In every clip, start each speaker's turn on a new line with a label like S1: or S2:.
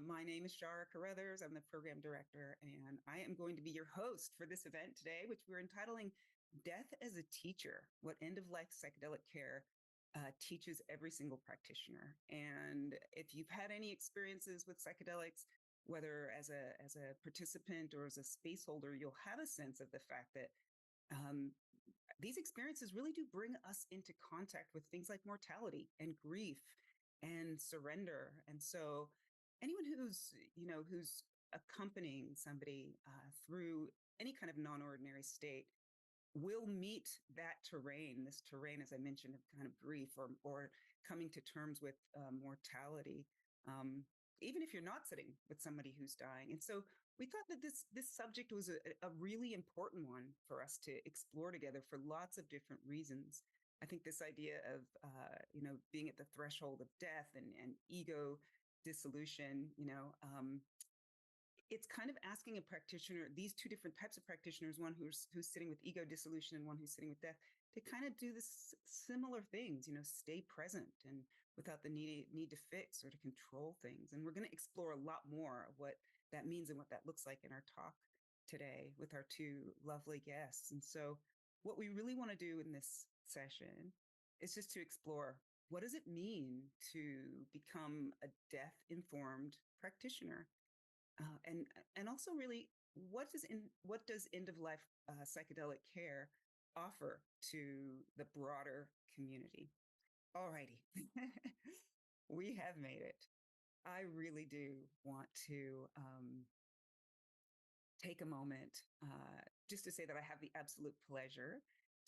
S1: My name is Shara Carruthers. I'm the program director, and I am going to be your host for this event today, which we're entitling Death as a Teacher, What End-of-Life Psychedelic Care Teaches Every Single Practitioner. And if you've had any experiences with psychedelics, whether as a participant or as a space holder, you'll have a sense of the fact that these experiences really do bring us into contact with things like mortality and grief and surrender. And so anyone who's accompanying somebody through any kind of non-ordinary state will meet that terrain, this terrain, as I mentioned, of kind of grief or coming to terms with mortality, even if you're not sitting with somebody who's dying. And so we thought that this subject was a really important one for us to explore together for lots of different reasons. I think this idea of being at the threshold of death and ego dissolution, it's kind of asking a practitioner, these two different types of practitioners, one who's sitting with ego dissolution and one who's sitting with death, to kind of do this similar things, stay present and without the need to fix or to control things. And we're going to explore a lot more of what that means and what that looks like in our talk today with our two lovely guests. And so what we really want to do in this session is just to explore, what does it mean to become a death-informed practitioner? And also really, what does end-of-life psychedelic care offer to the broader community? All righty, we have made it. I really do want to take a moment just to say that I have the absolute pleasure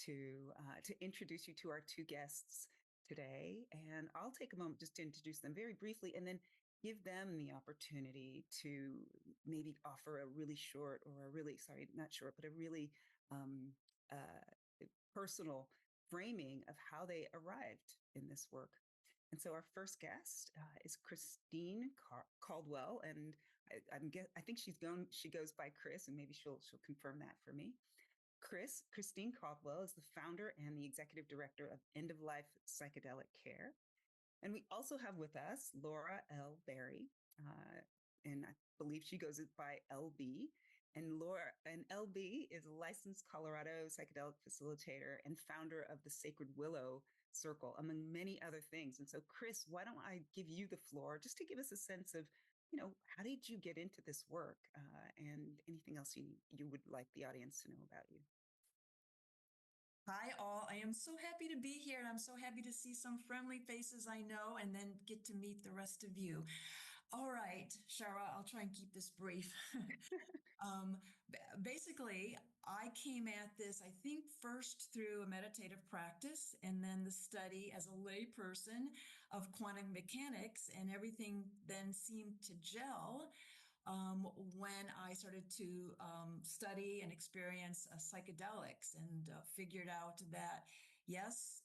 S1: to introduce you to our two guests today. And I'll take a moment just to introduce them very briefly, and then give them the opportunity to maybe offer a really short or a really, sorry, not short, but a really personal framing of how they arrived in this work. And so our first guest is Christine Caldwell, and I think she goes by Chris, and maybe she'll confirm that for me. Christine Caldwell is the founder and the executive director of End-of-Life Psychedelic Care. And we also have with us Laura L. Berry, and I believe she goes by LB. And LB is a licensed Colorado psychedelic facilitator and founder of the Sacred Willow Circle, among many other things. And so, Chris, why don't I give you the floor just to give us a sense of, how did you get into this work, and anything else you would like the audience to know about you?
S2: Hi, all. I am so happy to be here, and I'm so happy to see some friendly faces I know and then get to meet the rest of you. All right, Shara, I'll try and keep this brief. Basically, I came at this, I think, first through a meditative practice and then the study as a lay person of quantum mechanics, and everything then seemed to gel when I started to study and experience psychedelics, and figured out that, yes,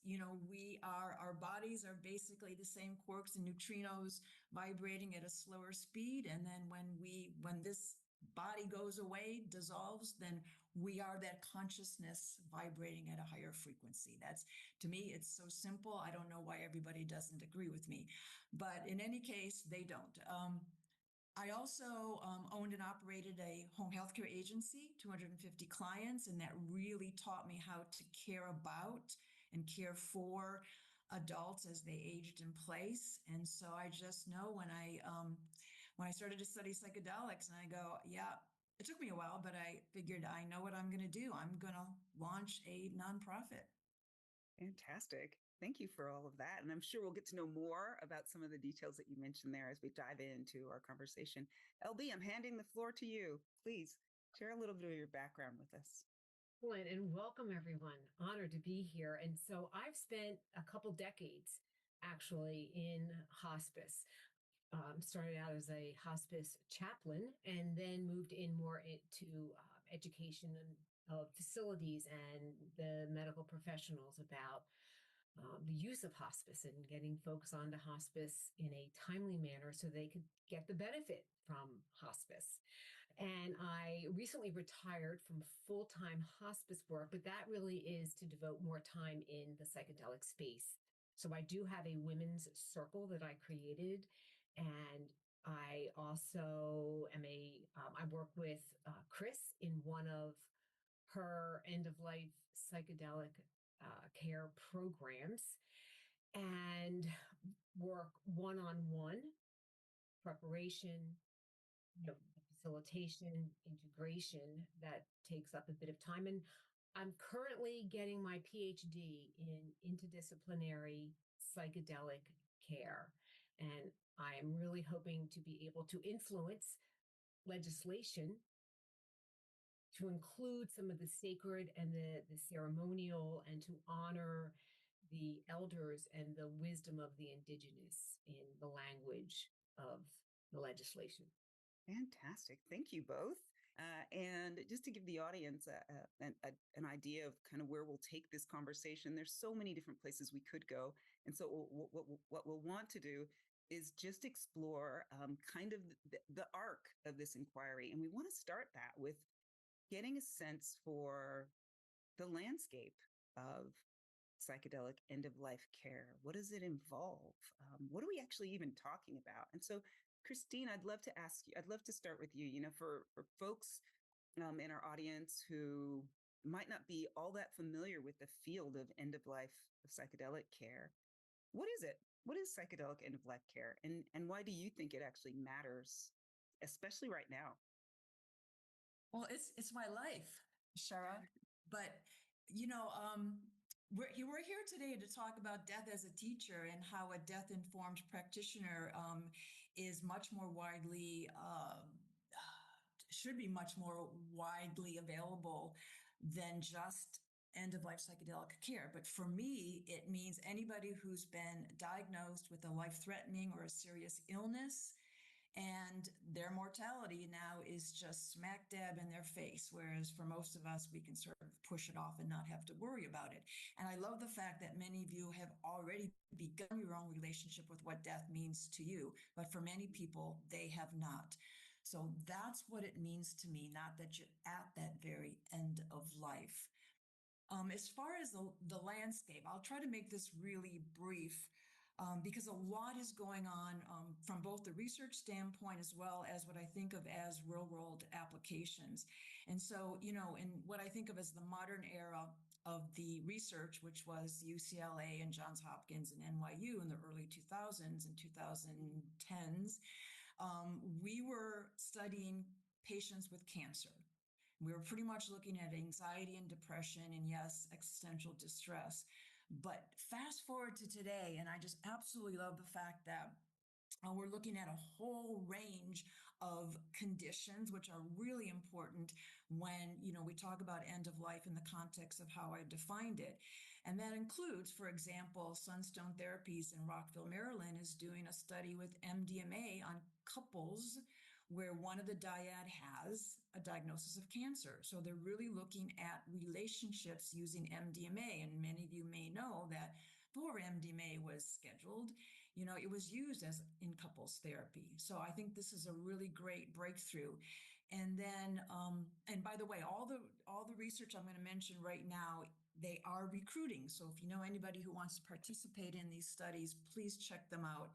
S2: our bodies are basically the same quarks and neutrinos vibrating at a slower speed. And then when this body goes away, dissolves, then we are that consciousness vibrating at a higher frequency. To me, it's so simple. I don't know why everybody doesn't agree with me, but in any case, they don't. I also owned and operated a home healthcare agency, 250 clients, and that really taught me how to care about and care for adults as they aged in place. And so I just know when I started to study psychedelics, and I go, yeah, it took me a while, but I figured, I know what I'm going to do. I'm going to launch a nonprofit.
S1: Fantastic. Thank you for all of that. And I'm sure we'll get to know more about some of the details that you mentioned there as we dive into our conversation. LB, I'm handing the floor to you. Please share a little bit of your background with us.
S3: Excellent, and welcome everyone. Honored to be here. And so I've spent a couple decades actually in hospice. Started out as a hospice chaplain and then moved in more into education of facilities and the medical professionals about the use of hospice and getting folks onto hospice in a timely manner so they could get the benefit from hospice. And I recently retired from full-time hospice work, but that really is to devote more time in the psychedelic space. So I do have a women's circle that I created, and I also am I work with Chris in one of her end of life psychedelic care programs and work one-on-one preparation, facilitation, integration that takes up a bit of time. And I'm currently getting my PhD in interdisciplinary psychedelic care. And I am really hoping to be able to influence legislation to include some of the sacred and the ceremonial and to honor the elders and the wisdom of the indigenous in the language of the legislation.
S1: Fantastic. Thank you both. And just to give the audience an idea of kind of where we'll take this conversation, there's so many different places we could go. And so what we'll want to do is just explore kind of the arc of this inquiry. And we want to start that with getting a sense for the landscape of psychedelic end of life care. What does it involve? What are we actually even talking about? And so Christine, I'd love to ask you, I'd love to start with you, for folks in our audience who might not be all that familiar with the field of end of life of psychedelic care. What is it? What is psychedelic end of life care? And why do you think it actually matters, especially right now?
S2: Well, it's my life, Shara. But we're here today to talk about death as a teacher and how a death-informed practitioner is much more widely should be much more widely available than just end-of-life psychedelic care. But for me, it means anybody who's been diagnosed with a life-threatening or a serious illness, and their mortality now is just smack dab in their face. Whereas for most of us, we can sort of push it off and not have to worry about it. And I love the fact that many of you have already begun your own relationship with what death means to you. But for many people, they have not. So that's what it means to me, not that you're at that very end of life. As far as the landscape, I'll try to make this really brief. Because a lot is going on from both the research standpoint as well as what I think of as real world applications. And so, in what I think of as the modern era of the research, which was UCLA and Johns Hopkins and NYU in the early 2000s and 2010s, we were studying patients with cancer. We were pretty much looking at anxiety and depression and, yes, existential distress. But fast forward to today, and I just absolutely love the fact that we're looking at a whole range of conditions, which are really important when, we talk about end of life in the context of how I defined it. And that includes, for example, Sunstone Therapies in Rockville, Maryland is doing a study with MDMA on couples where one of the dyad has a diagnosis of cancer. So they're really looking at relationships using MDMA. And many of you may know that before MDMA was scheduled, it was used as in couples therapy. So I think this is a really great breakthrough. And then, and by the way, all the research I'm going to mention right now, they are recruiting. So if you know anybody who wants to participate in these studies, please check them out.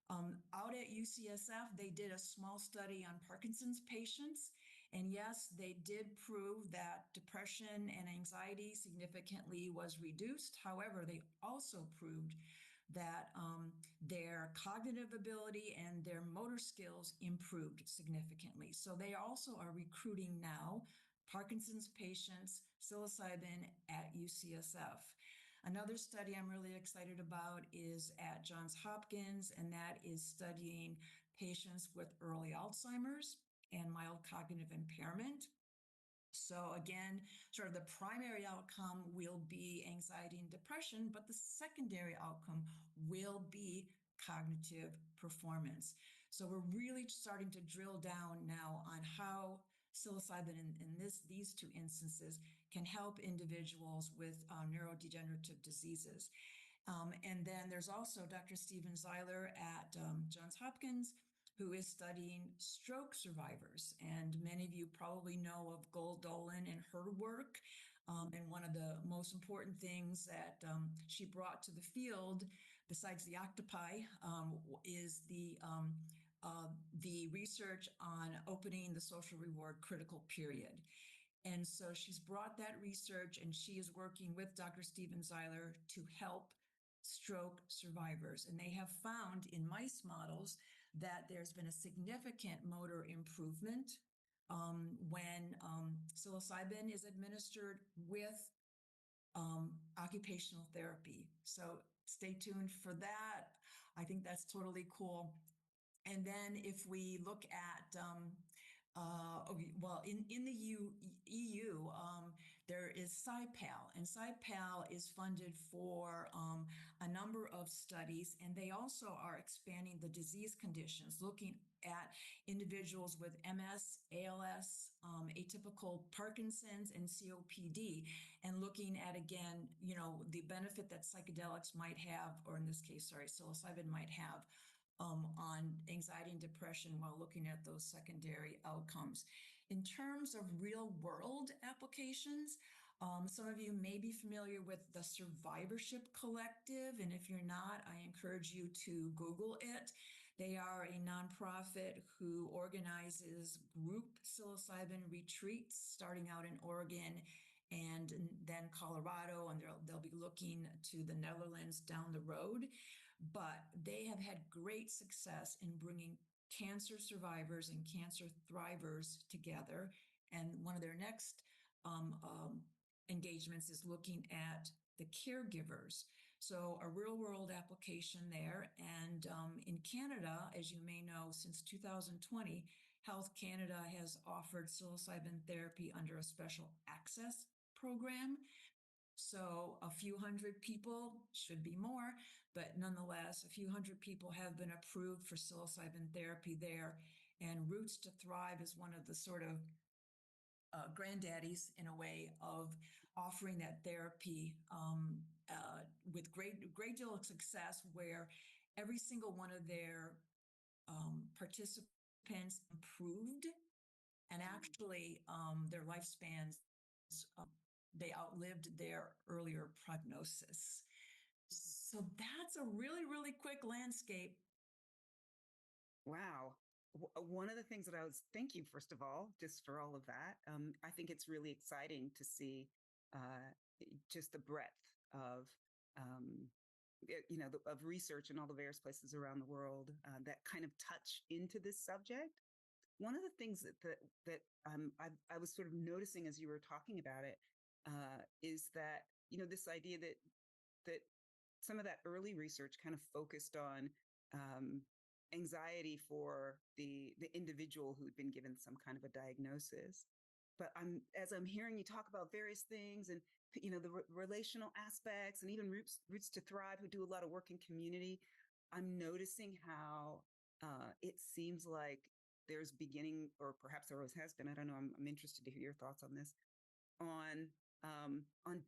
S2: Out at UCSF, they did a small study on Parkinson's patients. And yes, they did prove that depression and anxiety significantly was reduced. However, they also proved that their cognitive ability and their motor skills improved significantly. So they also are recruiting now Parkinson's patients, psilocybin at UCSF. Another study I'm really excited about is at Johns Hopkins, and that is studying patients with early Alzheimer's and mild cognitive impairment. So again, sort of the primary outcome will be anxiety and depression, but the secondary outcome will be cognitive performance. So we're really starting to drill down now on how psilocybin in these two instances can help individuals with neurodegenerative diseases. And then there's also Dr. Steven Zeiler at Johns Hopkins, who is studying stroke survivors. And many of you probably know of Gold Dolan and her work. And one of the most important things that she brought to the field, besides the octopi, is the the research on opening the social reward critical period. And so she's brought that research, and she is working with Dr. Steven Zeiler to help stroke survivors. And they have found in mice models that there's been a significant motor improvement when psilocybin is administered with occupational therapy. So stay tuned for that. I think that's totally cool. And then if we look at, in the EU, there is PsyPal, and PsyPal is funded for a number of studies, and they also are expanding the disease conditions, looking at individuals with MS, ALS, atypical Parkinson's, and COPD, and looking at, again, the benefit that psychedelics might have, or in this case, psilocybin might have on anxiety and depression while looking at those secondary outcomes. In terms of real world applications, some of you may be familiar with the Survivorship Collective, and if you're not, I encourage you to Google it. They are a nonprofit who organizes group psilocybin retreats starting out in Oregon and then Colorado, and they'll be looking to the Netherlands down the road. But they have had great success in bringing cancer survivors and cancer thrivers together. And one of their next engagements is looking at the caregivers. So a real world application there. And in Canada, as you may know, since 2020, Health Canada has offered psilocybin therapy under a special access program. So a few hundred people, should be more, but nonetheless, a few hundred people have been approved for psilocybin therapy there. And Roots to Thrive is one of the sort of granddaddies, in a way, of offering that therapy with great deal of success, where every single one of their participants improved, and actually their lifespans, they outlived their earlier prognosis. So that's a really, really quick landscape.
S1: Wow. One of the things that thank you, first of all, just for all of that. I think it's really exciting to see just the breadth of, of research in all the various places around the world that kind of touch into this subject. One of the things that I was sort of noticing as you were talking about it is that, this idea that some of that early research kind of focused on anxiety for the individual who'd been given some kind of a diagnosis. But as I'm hearing you talk about various things and, the relational aspects, and even Roots to Thrive, who do a lot of work in community, I'm noticing how it seems like there's beginning, or perhaps there always has been, I don't know, I'm interested to hear your thoughts on this, on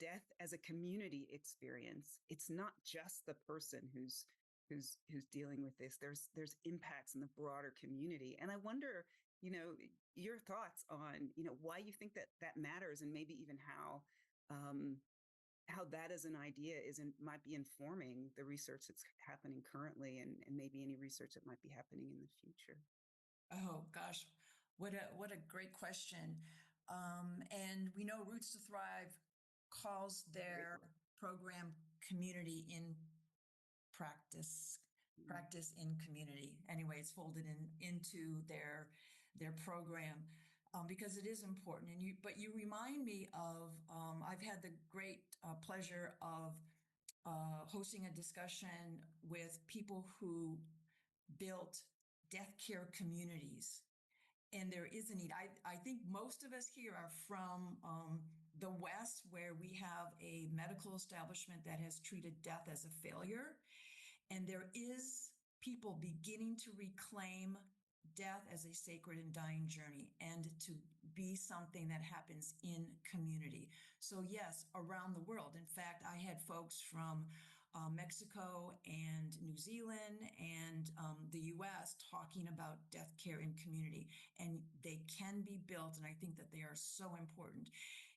S1: death as a community experience. It's not just the person who's dealing with this. There's impacts in the broader community. And I wonder, your thoughts on, why you think that matters, and maybe even how that as an idea might be informing the research that's happening currently, and maybe any research that might be happening in the future.
S2: Oh gosh, what a great question. And we know Roots to Thrive calls their program Community in Practice, Practice in Community. Anyway, it's folded into their program because it is important. But you remind me of, I've had the great pleasure of hosting a discussion with people who built death care communities. And there is a need. I think most of us here are from the West, where we have a medical establishment that has treated death as a failure. And there is people beginning to reclaim death as a sacred and dying journey, and to be something that happens in community. So yes, around the world. In fact, I had folks from Mexico and New Zealand and the US talking about death care in community, and they can be built. And I think that they are so important.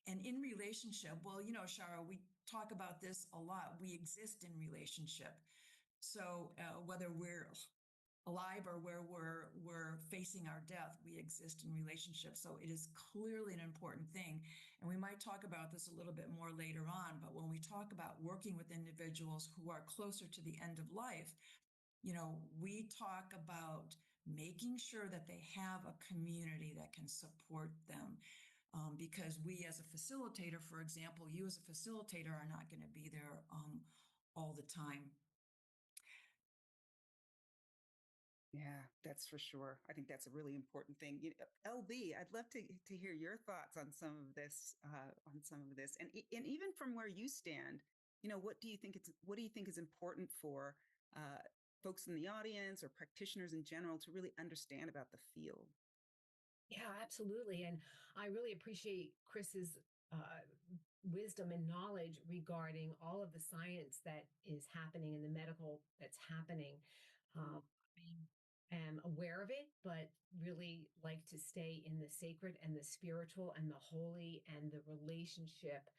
S2: And in relationship, well, Shara, we talk about this a lot. We exist in relationship. So whether we're alive or where we're facing our death. We exist in relationships. So it is clearly an important thing. And we might talk about this a little bit more later on, but when we talk about working with individuals who are closer to the end of life, we talk about making sure that they have a community that can support them. Because we as a facilitator, for example, you as a facilitator are not going to be there all the time.
S1: Yeah, that's for sure. I think that's a really important thing. LB, I'd love to hear your thoughts on some of this, and even from where you stand. What do you think is important for folks in the audience or practitioners in general to really understand about the field?
S3: Yeah, absolutely. And I really appreciate Chris's wisdom and knowledge regarding all of the science that is happening and the medical that's happening.
S1: Mm,
S3: I am aware of it, but really like to stay in the sacred and the spiritual and the holy and the relationship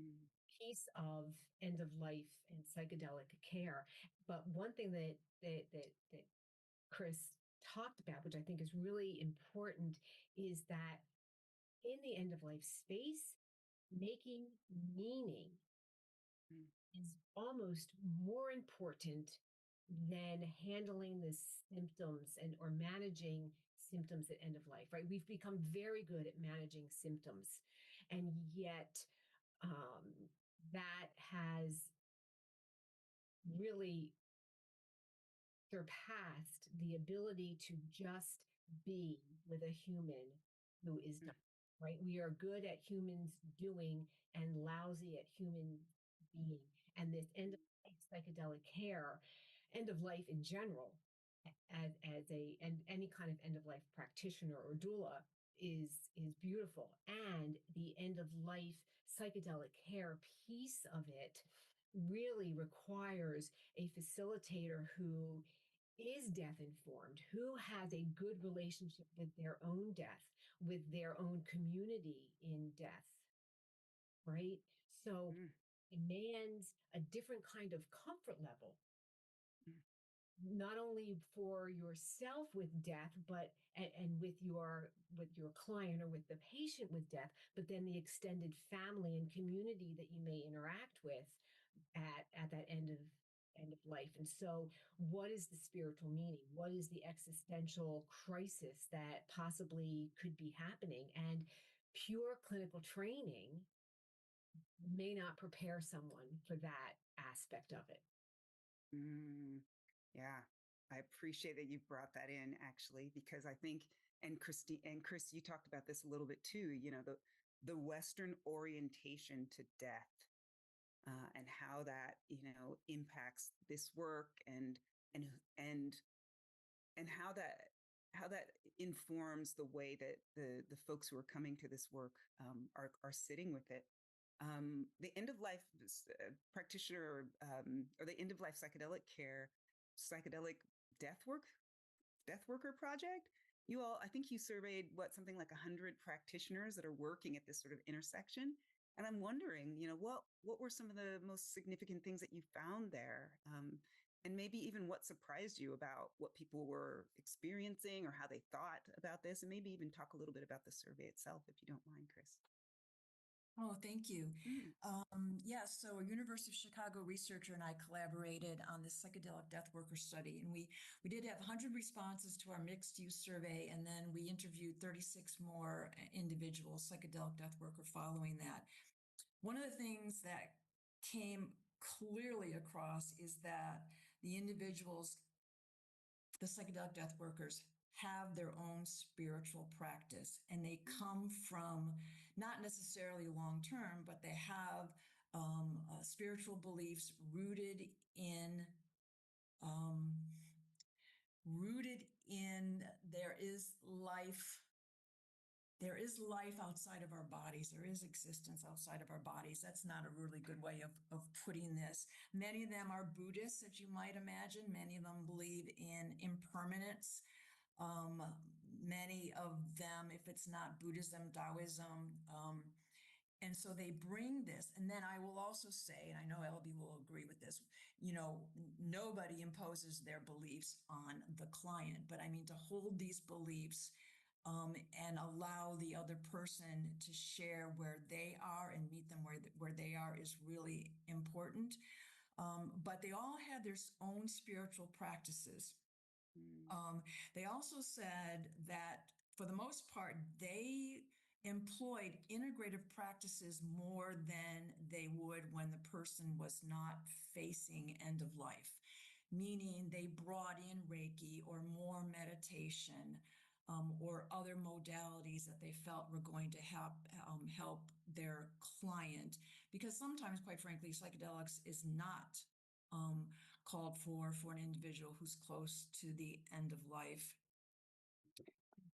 S1: mm,
S3: piece of end of life and psychedelic care. But one thing that Chris talked about, which I think is really important, is that in the end of life space, making meaning
S1: mm,
S3: is almost more important than handling the symptoms and or managing symptoms at end of life, right? We've become very good at managing symptoms, and yet that has really surpassed the ability to just be with a human who is
S1: mm,
S3: dying, right? We are good at humans doing and lousy at human being. And this end of life psychedelic care, end of life in general, and any kind of end of life practitioner or doula is beautiful. And the end of life psychedelic care piece of it really requires a facilitator who is death informed, who has a good relationship with their own death, with their own community in death, right? So
S1: mm,
S3: demands a different kind of comfort level,
S1: mm,
S3: not only for yourself with death, but and with your client or with the patient with death, but then the extended family and community that you may interact with at that end of life. And so what is the spiritual meaning? What is the existential crisis that possibly could be happening? And pure clinical training may not prepare someone for that aspect of it.
S1: mm. Yeah, I appreciate that you brought that in actually, because I think, and Chris, you talked about this a little bit too. The Western orientation to death, and how that impacts this work, and and and how that informs the way that the folks who are coming to this work are sitting with it. The end of life practitioner, or the end of life psychedelic care, psychedelic death work, death worker project. You all, I think you surveyed something like 100 practitioners that are working at this sort of intersection. And I'm wondering, what were some of the most significant things that you found there? And maybe even what surprised you about what people were experiencing or how they thought about this, and maybe even talk a little bit about the survey itself, if you don't mind, Chris.
S2: Oh, thank you.
S1: Mm,
S2: Yes, so a University of Chicago researcher and I collaborated on this psychedelic death worker study, and we did have 100 responses to our mixed use survey, and then we interviewed 36 more individuals, psychedelic death worker, following that. One of the things that came clearly across is that the individuals, the psychedelic death workers, have their own spiritual practice, and they come from not necessarily long term, but they have spiritual beliefs um, rooted in there is life outside of our bodies. There is existence outside of our bodies. That's not a really good way of putting this. Many of them are Buddhists, as you might imagine. Many of them believe in impermanence. Many of them, if it's not Buddhism, Taoism, And so they bring this. And then I will also say, and I know LB will agree with this, nobody imposes their beliefs on the client, but I mean, to hold these beliefs and allow the other person to share where they are and meet them where they are is really important. But they all had their own spiritual practices. They also said that for the most part, they employed integrative practices more than they would when the person was not facing end of life, meaning they brought in Reiki or more meditation or other modalities that they felt were going to help their client. Because sometimes, quite frankly, psychedelics is not called for an individual who's close to the end of life.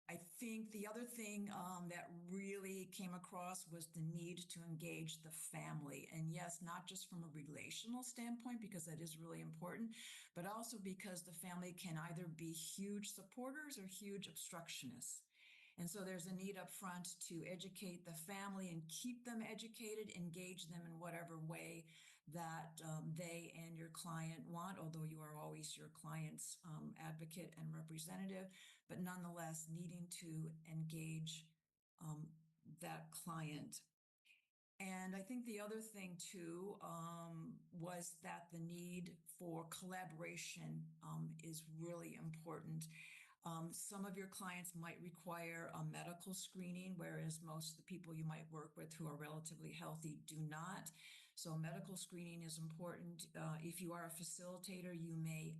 S2: I think the other thing that really came across was the need to engage the family. And yes, not just from a relational standpoint, because that is really important, but also because the family can either be huge supporters or huge obstructionists. And so there's a need up front to educate the family and keep them educated, engage them in whatever way that they and your client want, although you are always your client's advocate and representative, but nonetheless needing to engage that client. And I think the other thing too was that the need for collaboration is really important. Some of your clients might require a medical screening, whereas most of the people you might work with who are relatively healthy do not. So medical screening is important. If you are a facilitator, you may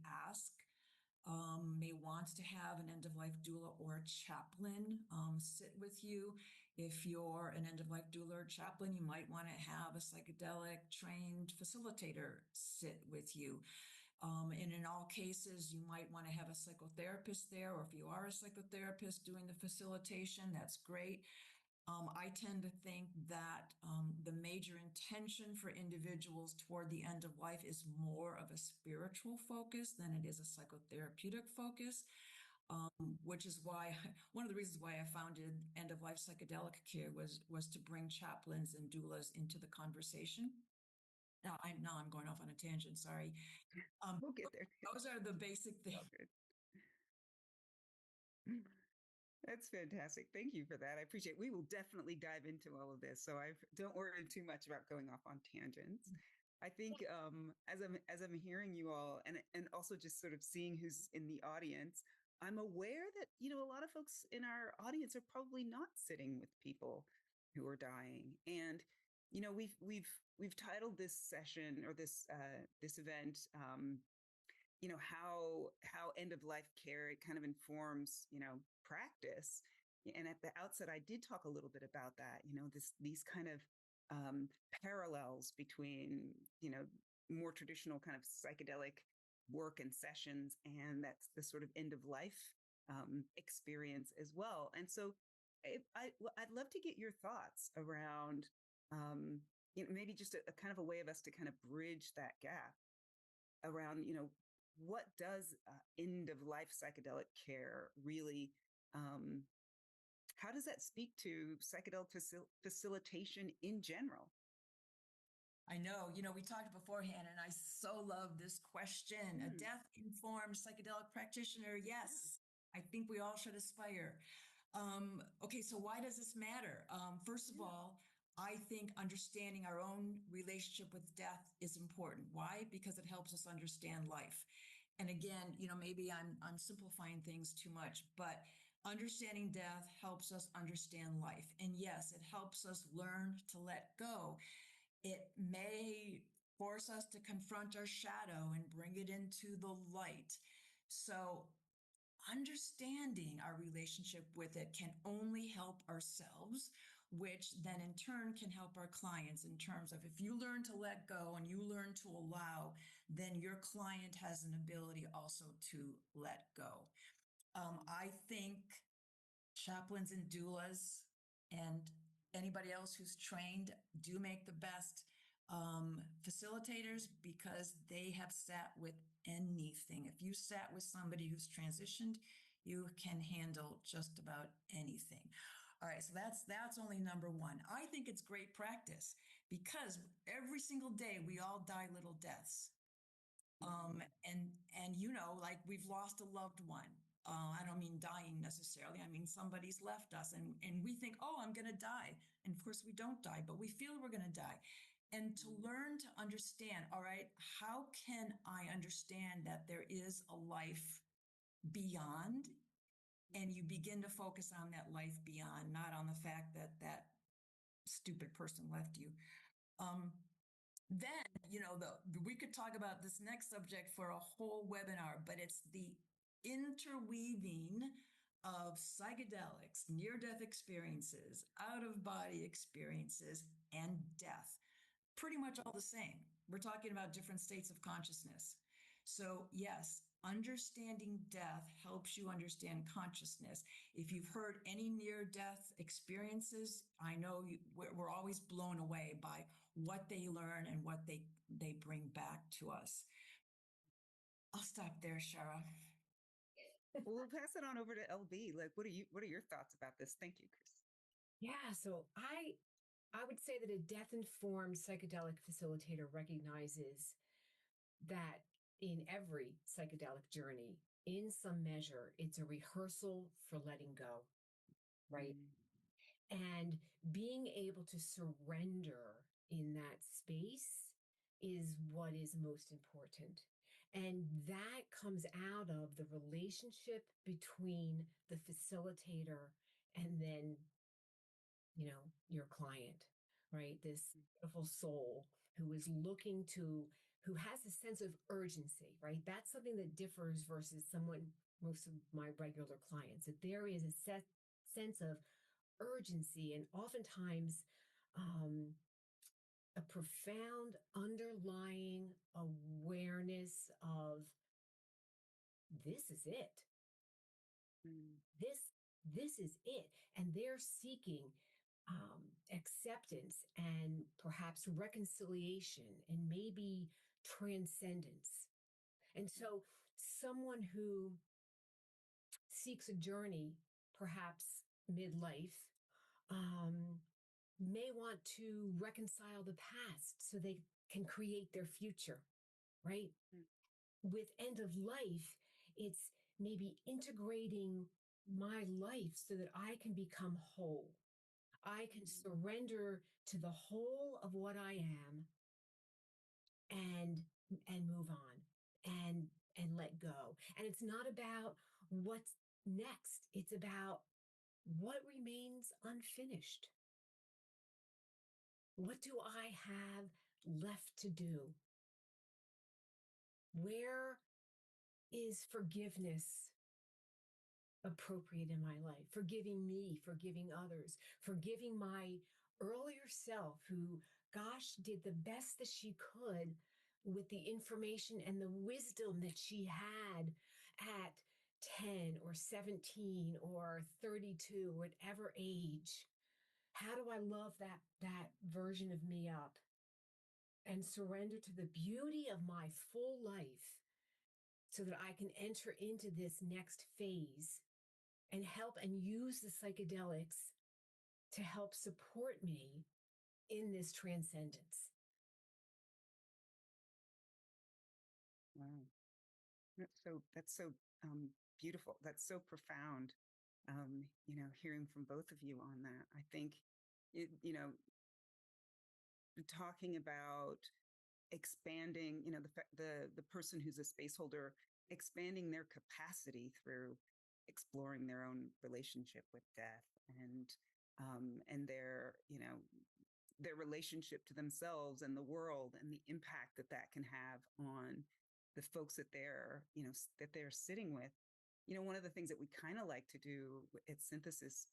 S2: want to have an end-of-life doula or a chaplain sit with you. If you're an end-of-life doula or chaplain, you might want to have a psychedelic trained facilitator sit with you. And in all cases, you might want to have a psychotherapist there, or if you are a psychotherapist doing the facilitation, that's great. I tend to think that the major intention for individuals toward the end of life is more of a spiritual focus than it is a psychotherapeutic focus, which is why one of the reasons why I founded End of Life Psychedelic Care was to bring chaplains and doulas into the conversation. Now I'm going off on a tangent. Sorry.
S1: We'll get there.
S2: Those are the basic things.
S1: That's fantastic. Thank you for that. I appreciate it. We will definitely dive into all of this. So I don't worry too much about going off on tangents. I think as I'm hearing you all and also just sort of seeing who's in the audience, I'm aware that, a lot of folks in our audience are probably not sitting with people who are dying. And, we've titled this session or this event, how end of life care, it kind of informs, practice. And at the outset, I did talk a little bit about that, these kind of parallels between, more traditional kind of psychedelic work and sessions, and that's the sort of end of life experience as well. And so I'd love to get your thoughts around, maybe just a kind of a way of us to kind of bridge that gap around, what does end of life psychedelic care really, how does that speak to psychedelic facilitation in general?
S2: I know, we talked beforehand, and I so love this question. A death-informed psychedelic practitioner, yes, I think we all should aspire. Okay, so why does this matter? First of all, I think understanding our own relationship with death is important. Why? Because it helps us understand life. And again, maybe I'm simplifying things too much, but understanding death helps us understand life. And yes, it helps us learn to let go. It may force us to confront our shadow and bring it into the light. So understanding our relationship with it can only help ourselves, which then in turn can help our clients in terms of if you learn to let go and you learn to allow, then your client has an ability also to let go. I think chaplains and doulas and anybody else who's trained do make the best facilitators because they have sat with anything. If you sat with somebody who's transitioned, you can handle just about anything. All right, so that's only number one. I think it's great practice because every single day we all die little deaths. And like we've lost a loved one. I don't mean dying necessarily. I mean somebody's left us, and we think, oh, I'm going to die, and of course we don't die, but we feel we're going to die. And to learn to understand, all right, how can I understand that there is a life beyond? And you begin to focus on that life beyond, not on the fact that that stupid person left you. Then, we could talk about this next subject for a whole webinar, but it's the interweaving of psychedelics, near-death experiences, out-of-body experiences, and death. Pretty much all the same. We're talking about different states of consciousness. So yes, understanding death helps you understand consciousness. If you've heard any near-death experiences, I know we're always blown away by what they learn and what they bring back to us. I'll stop there, Shara.
S1: Well, we'll pass it on over to LB. Like, what are your thoughts about this? Thank you, Chris.
S3: Yeah, so I would say that a death-informed psychedelic facilitator recognizes that in every psychedelic journey, in some measure, it's a rehearsal for letting go, right? And being able to surrender in that space is what is most important. And that comes out of the relationship between the facilitator and then, your client, right? This beautiful soul who is who has a sense of urgency, right? That's something that differs versus most of my regular clients, that there is a sense of urgency and oftentimes a profound underlying awareness of this is it. This is it. And they're seeking acceptance and perhaps reconciliation and maybe transcendence. And so someone who seeks a journey, perhaps midlife, may want to reconcile the past so they can create their future, right? With end of life, it's maybe integrating my life so that I can become whole. I can surrender to the whole of what I am and move on and let go. And it's not about what's next. It's about what remains unfinished. What do I have left to do? Where is forgiveness appropriate in my life? Forgiving me, forgiving others, forgiving my earlier self who, gosh, did the best that she could with the information and the wisdom that she had at 10 or 17 or 32, whatever age. How do I love that version of me up and surrender to the beauty of my full life so that I can enter into this next phase and help and use the psychedelics to help support me in this transcendence?
S1: Wow. That's so beautiful. That's so profound. Hearing from both of you on that, I think talking about expanding, the person who's a space holder, expanding their capacity through exploring their own relationship with death and their relationship to themselves and the world and the impact that that can have on the folks that they're sitting with. One of the things that we kind of like to do at Synthesis,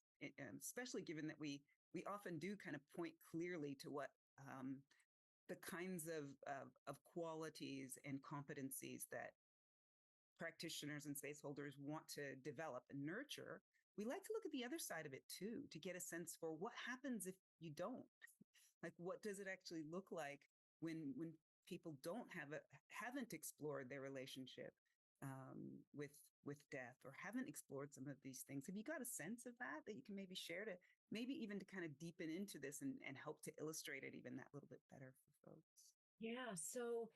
S1: especially given that we often do kind of point clearly to what the kinds of qualities and competencies that practitioners and space holders want to develop and nurture, we like to look at the other side of it too, to get a sense for what happens if you don't. Like, what does it actually look like when people haven't explored their relationship with death, or haven't explored some of these things. Have you got a sense of that you can maybe share, to maybe even to kind of deepen into this and help to illustrate it even that little bit better for folks?
S3: Yeah. So,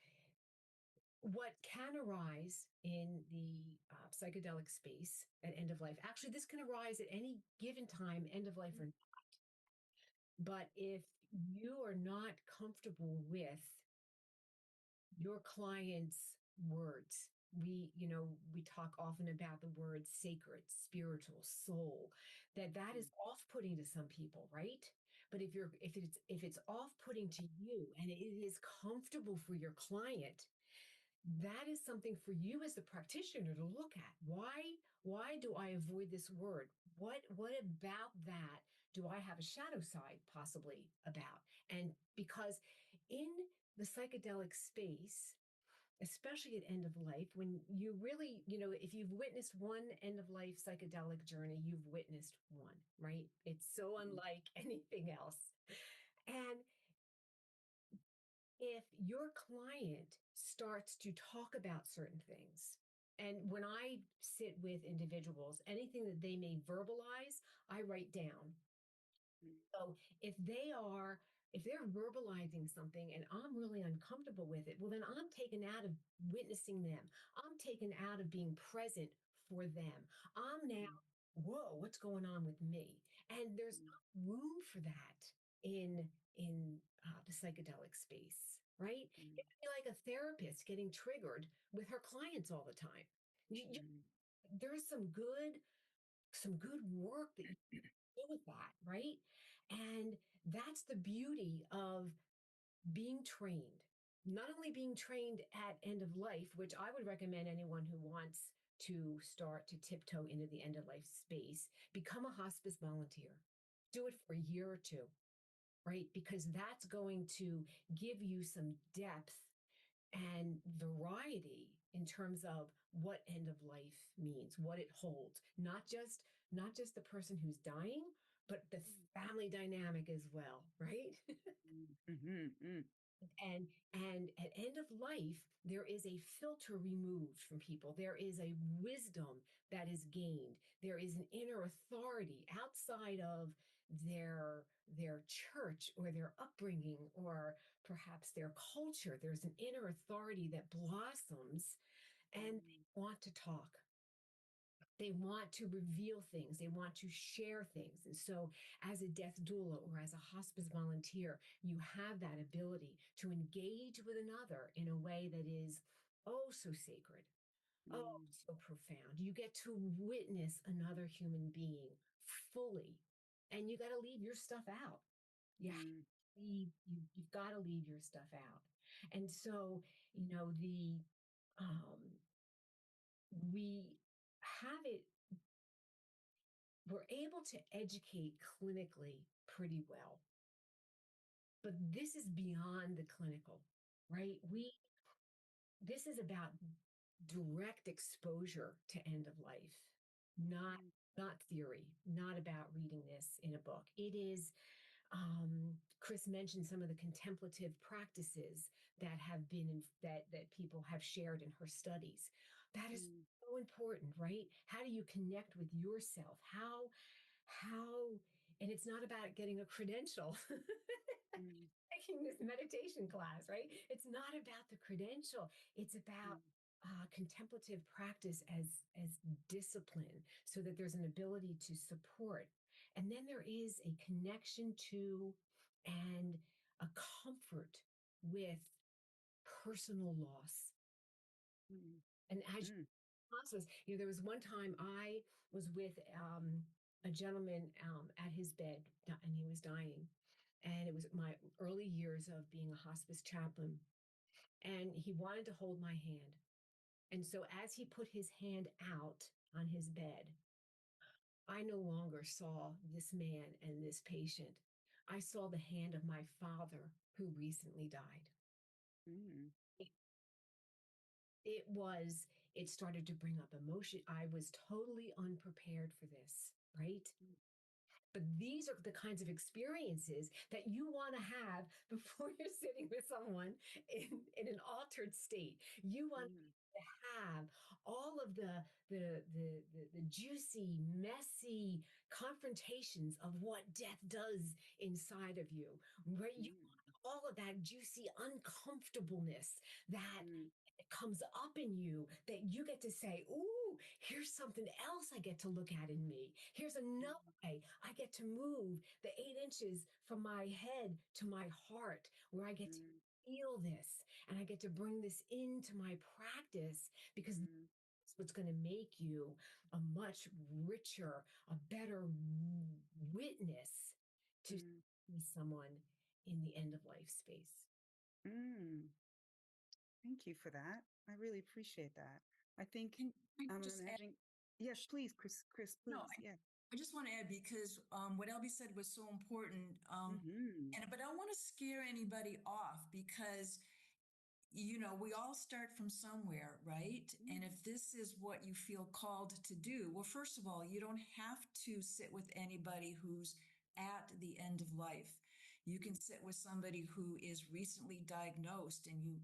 S3: what can arise in the psychedelic space at end of life, actually, this can arise at any given time, end of life or not. But if you are not comfortable with your client's words, we talk often about the words sacred, spiritual, soul, that is off-putting to some people, right? But if it's off-putting to you and it is comfortable for your client, that is something for you as the practitioner to look at. Why do I avoid this word? What about that do I have a shadow side possibly about? And because in the psychedelic space, especially at end of life, when you really, if you've witnessed one end of life psychedelic journey, you've witnessed one, right? It's so unlike anything else. And if your client starts to talk about certain things, and when I sit with individuals, anything that they may verbalize, I write down. So if they're verbalizing something and I'm really uncomfortable with it, well, then I'm taken out of witnessing them. I'm taken out of being present for them. I'm now, whoa, what's going on with me? And there's not room for that in the psychedelic space, right? It'd be like a therapist getting triggered with her clients all the time. There's some good work that you do with that, right? And that's the beauty of being trained. Not only being trained at end of life, which I would recommend anyone who wants to start to tiptoe into the end of life space, become a hospice volunteer. Do it for a year or two, right? Because that's going to give you some depth and variety in terms of what end of life means, what it holds, not just the person who's dying, but the family dynamic as well, right? And at end of life, there is a filter removed from people. There is a wisdom that is gained. There is an inner authority outside of their church or their upbringing or perhaps their culture. There's an inner authority that blossoms, and they want to talk. They want to reveal things. They want to share things. And so, as a death doula or as a hospice volunteer, you have that ability to engage with another in a way that is oh so sacred, oh so profound. You get to witness another human being fully, and you got to leave your stuff out. You've got to leave your stuff out. And so, the we have it we're able to educate clinically pretty well. But this is beyond the clinical, right? This is about direct exposure to end of life, not theory, not about reading this in a book. It is Chris mentioned some of the contemplative practices that have been that people have shared in her studies. That is so important, right? How do you connect with yourself? How, and it's not about getting a credential, taking this meditation class, right? It's not about the credential. It's about contemplative practice as discipline, so that there's an ability to support. And then there is a connection to and a comfort with personal loss. And as hospice, there was one time I was with a gentleman at his bed, and he was dying. And it was my early years of being a hospice chaplain. And he wanted to hold my hand. And so as he put his hand out on his bed, I no longer saw this man and this patient. I saw the hand of my father who recently died. It was, it started to bring up emotion. I was totally unprepared for this, right? But these are the kinds of experiences that you want to have before you're sitting with someone in an altered state. You want to be to have all of the juicy, messy confrontations of what death does inside of you, right? You
S1: Mm,
S3: want all of that juicy uncomfortableness that
S1: mm,
S3: comes up in you, that you get to say, ooh, here's something else I get to look at in me. Here's another way I get to move the 8 inches from my head to my heart, where I get to
S1: mm,
S3: feel this and I get to bring this into my practice, because
S1: mm,
S3: it's what's going to make you a much richer, a better witness to
S1: mm,
S3: see someone in the end of life space.
S1: mm. Thank you for that. I really appreciate that. I think
S2: Can I
S1: I'm
S2: just add?
S1: imagining. Yes, please, Chris,
S2: No,
S1: please. Yeah.
S2: I just want to add because what Elby said was so important.
S1: Hmm.
S2: But I don't want to scare anybody off because we all start from somewhere, right? And if this is what you feel called to do, well, first of all, you don't have to sit with anybody who's at the end of life. You can sit with somebody who is recently diagnosed, and you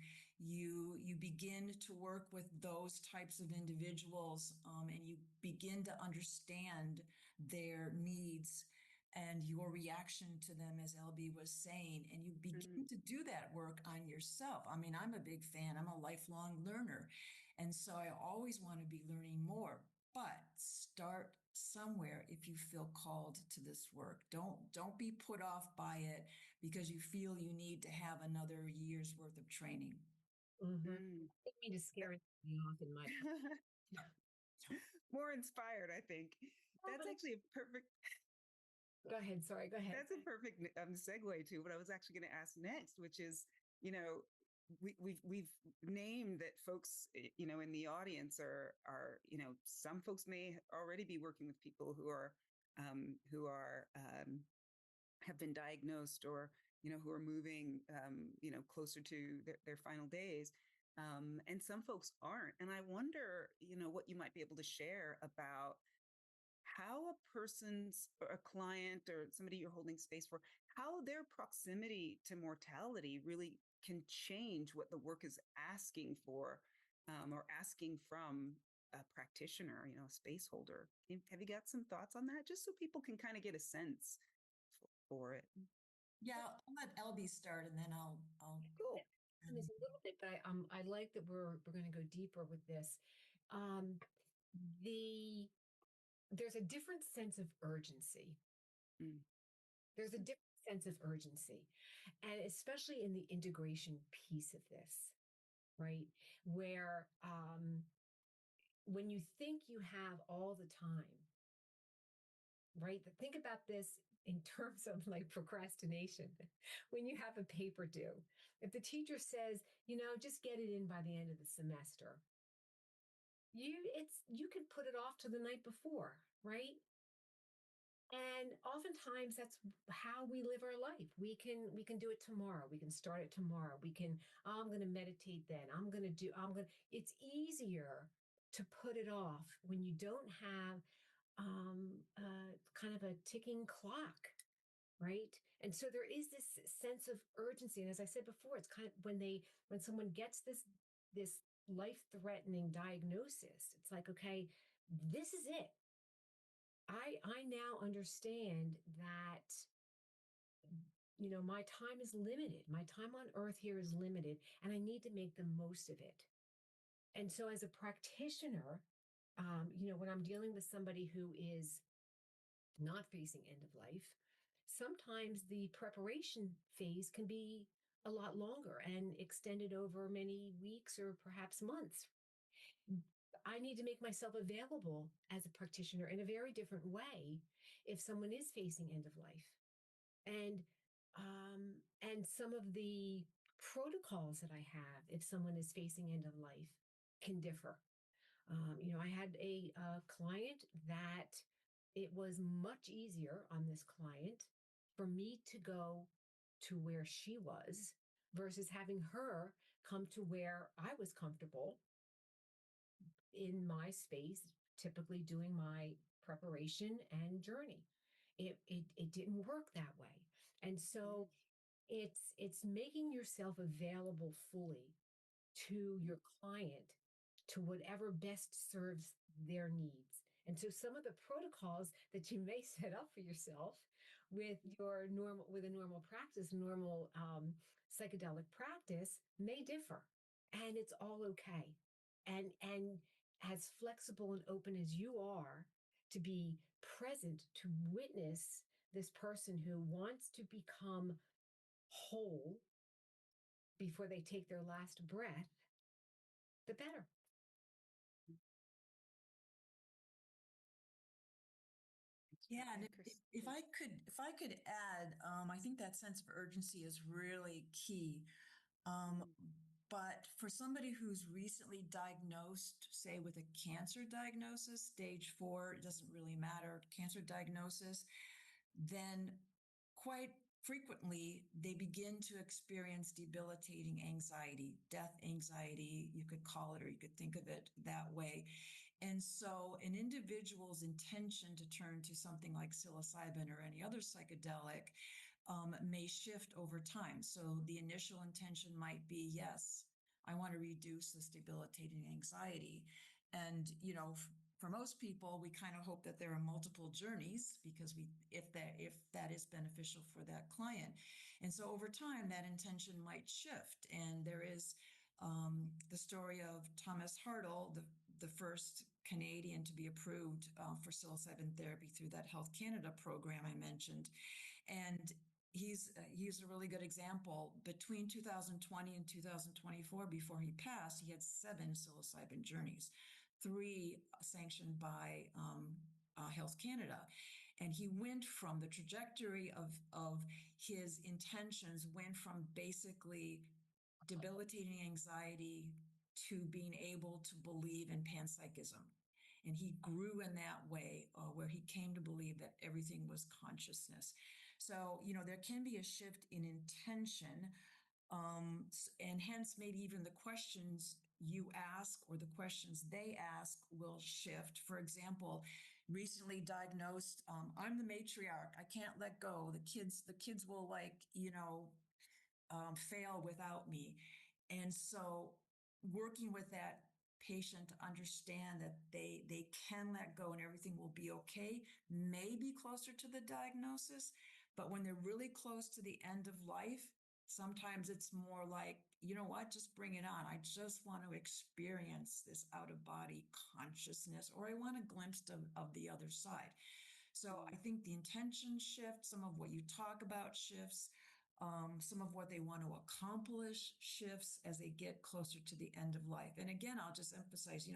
S2: begin to work with those types of individuals, and you begin to understand their needs and your reaction to them, as LB was saying, and you begin to do that work on yourself. I mean, I'm a big fan, I'm a lifelong learner. And so I always want to be learning more, but start somewhere if you feel called to this work. Don't be put off by it because you feel you need to have another year's worth of training.
S3: Mm-hmm.
S1: Mm.
S3: I think me to scare me off in my.
S1: More inspired, I think. That's actually a perfect.
S3: Go ahead. Sorry. Go ahead.
S1: That's a perfect segue to what I was actually going to ask next, which is, you know, we've named that folks, in the audience are, some folks may already be working with people who have been diagnosed, or who are moving, closer to their final days. And some folks aren't. And I wonder, what you might be able to share about how a person's, or a client, or somebody you're holding space for, how their proximity to mortality really can change what the work is asking for, or asking from a practitioner, a space holder. Have you got some thoughts on that? Just so people can kind of get a sense for it.
S2: Yeah, I'll let LB start and then I'll
S1: Cool.
S3: On this a little bit, but I like that we're going to go deeper with this. Um, the There's a different sense of urgency.
S1: Mm,
S3: There's a different sense of urgency, and especially in the integration piece of this, right? Where when you think you have all the time, right? Think about this in terms of like procrastination. When you have a paper due, if the teacher says, just get it in by the end of the semester, you can put it off to the night before, right? And oftentimes that's how we live our life. We can do it tomorrow. We can start it tomorrow. I'm going to meditate then. It's easier to put it off when you don't have kind of a ticking clock, right? And so there is this sense of urgency. And as I said before, it's kind of when someone gets this life-threatening diagnosis, it's like, okay, this is it. I now understand that, my time is limited. My time on earth here is limited, and I need to make the most of it. And so as a practitioner, when I'm dealing with somebody who is not facing end of life, sometimes the preparation phase can be a lot longer and extended over many weeks or perhaps months. I need to make myself available as a practitioner in a very different way if someone is facing end of life. And some of the protocols that I have if someone is facing end of life can differ. I had a client that it was much easier on this client for me to go to where she was versus having her come to where I was comfortable in my space, typically doing my preparation and journey. It didn't work that way. And so it's making yourself available fully to your client to whatever best serves their needs. And so some of the protocols that you may set up for yourself with a normal practice, normal psychedelic practice may differ, and it's all okay. And as flexible and open as you are to be present to witness this person who wants to become whole before they take their last breath, the better.
S2: Yeah, and if I could add, I think that sense of urgency is really key. Um, but for somebody who's recently diagnosed, say with a cancer diagnosis, stage 4, it doesn't really matter, cancer diagnosis, then quite frequently they begin to experience debilitating anxiety, death anxiety, you could call it, or you could think of it that way. And so an individual's intention to turn to something like psilocybin or any other psychedelic may shift over time. So the initial intention might be, yes, I want to reduce this debilitating anxiety. And, for most people, we kind of hope that there are multiple journeys because if that is beneficial for that client. And so over time, that intention might shift. And there is the story of Thomas Hartle, the first Canadian to be approved for psilocybin therapy through that Health Canada program I mentioned. And he's a really good example. Between 2020 and 2024, before he passed, he had 7 psilocybin journeys, 3 sanctioned by Health Canada. And he went from the trajectory of his intentions, went from basically debilitating anxiety to being able to believe in panpsychism. And he grew in that way where he came to believe that everything was consciousness. So, there can be a shift in intention, and hence maybe even the questions you ask or the questions they ask will shift. For example, recently diagnosed, I'm the matriarch. I can't let go. The kids will fail without me. And so working with that patient to understand that they can let go and everything will be okay may be closer to the diagnosis. But when they're really close to the end of life, sometimes it's more like, you know what, just bring it on. I just want to experience this out of body consciousness, or I want a glimpse of the other side. So I think the intention shifts, some of what you talk about shifts, some of what they want to accomplish shifts as they get closer to the end of life. And again, I'll just emphasize,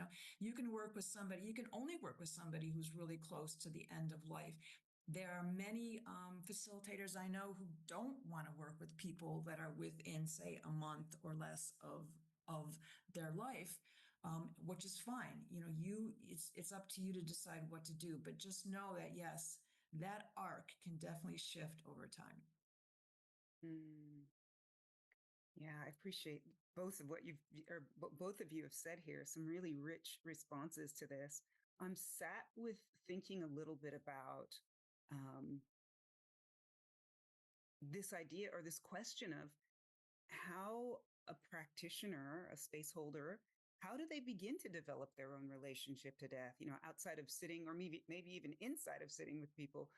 S2: you can only work with somebody who's really close to the end of life. There are many facilitators I know who don't want to work with people that are within, say, a month or less of their life, which is fine. It's up to you to decide what to do. But just know that, yes, that arc can definitely shift over time.
S1: Yeah, I appreciate both of both of you have said here. Some really rich responses to this. I'm sat with thinking a little bit about this idea or this question of how a practitioner, a space holder, how do they begin to develop their own relationship to death? Outside of sitting, or maybe even inside of sitting with people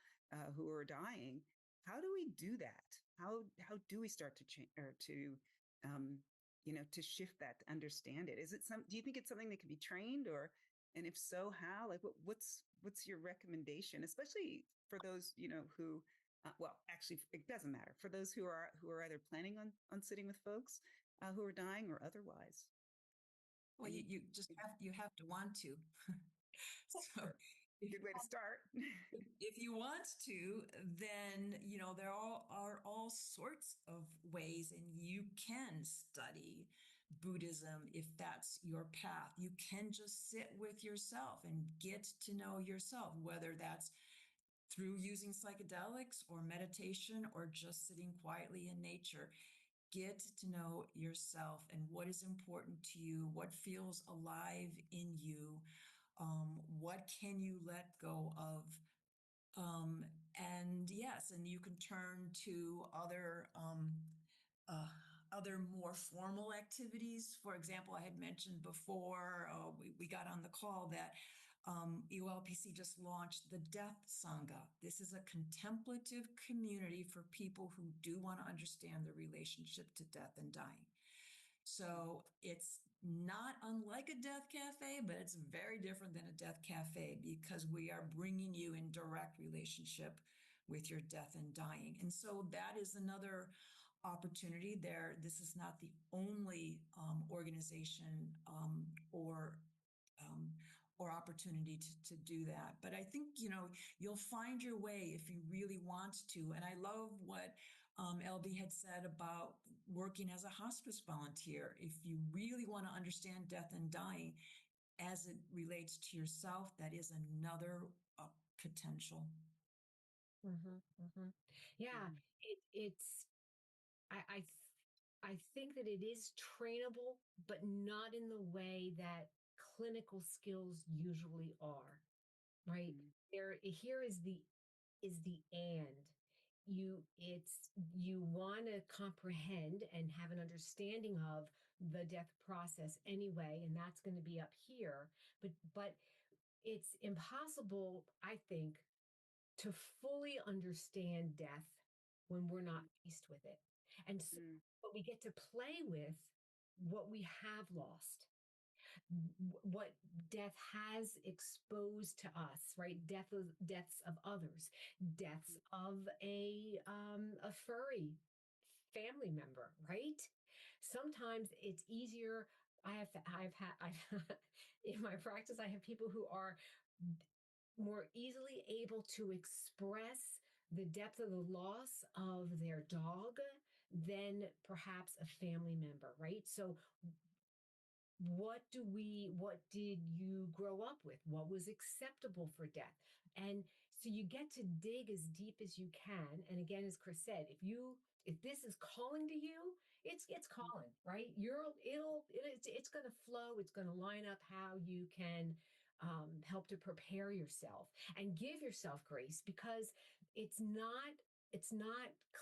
S1: who are dying. How do we do that? How do we start to change or to shift that, to understand it? Do you think it's something that can be trained, and if so, how? Like, what's your recommendation, especially for those who well, actually, it doesn't matter for those who are either planning on sitting with folks who are dying or otherwise.
S2: Well, you have to want to. So
S1: good way to start.
S2: If you want to, then there are all sorts of ways, and you can study Buddhism if that's your path. You can just sit with yourself and get to know yourself, whether that's through using psychedelics or meditation or just sitting quietly in nature. Get to know yourself and what is important to you, what feels alive in you, what can you let go of. And yes, and you can turn to other other more formal activities. For example, I had mentioned before we got on the call that EOLPC just launched the Death Sangha. This is a contemplative community for people who do want to understand the relationship to death and dying. So it's not unlike a death cafe, but it's very different than a death cafe because we are bringing you in direct relationship with your death and dying. And so that is another opportunity there. This is not the only organization or opportunity to do that. But I think, you'll find your way if you really want to. And I love what LB had said about working as a hospice volunteer. If you really want to understand death and dying as it relates to yourself, that is another potential.
S3: Mm-hmm, mm-hmm. Yeah, it's I I think that it is trainable, but not in the way that clinical skills usually are, right? There here is the and you want to comprehend and have an understanding of the death process anyway, and that's going to be up here. But it's impossible, I think, to fully understand death when we're not faced with it. And so, but we get to play with what we have lost, what death has exposed to us, right? Deaths of others, deaths of a furry family member, right? Sometimes it's easier. I've in my practice, I have people who are more easily able to express the depth of the loss of their dog than perhaps a family member, right? So what did you grow up with? What was acceptable for death? And so you get to dig as deep as you can. And again, as Chris said, if this is calling to you, it's calling, right? It's going to flow. It's going to line up how you can help to prepare yourself and give yourself grace, because it's not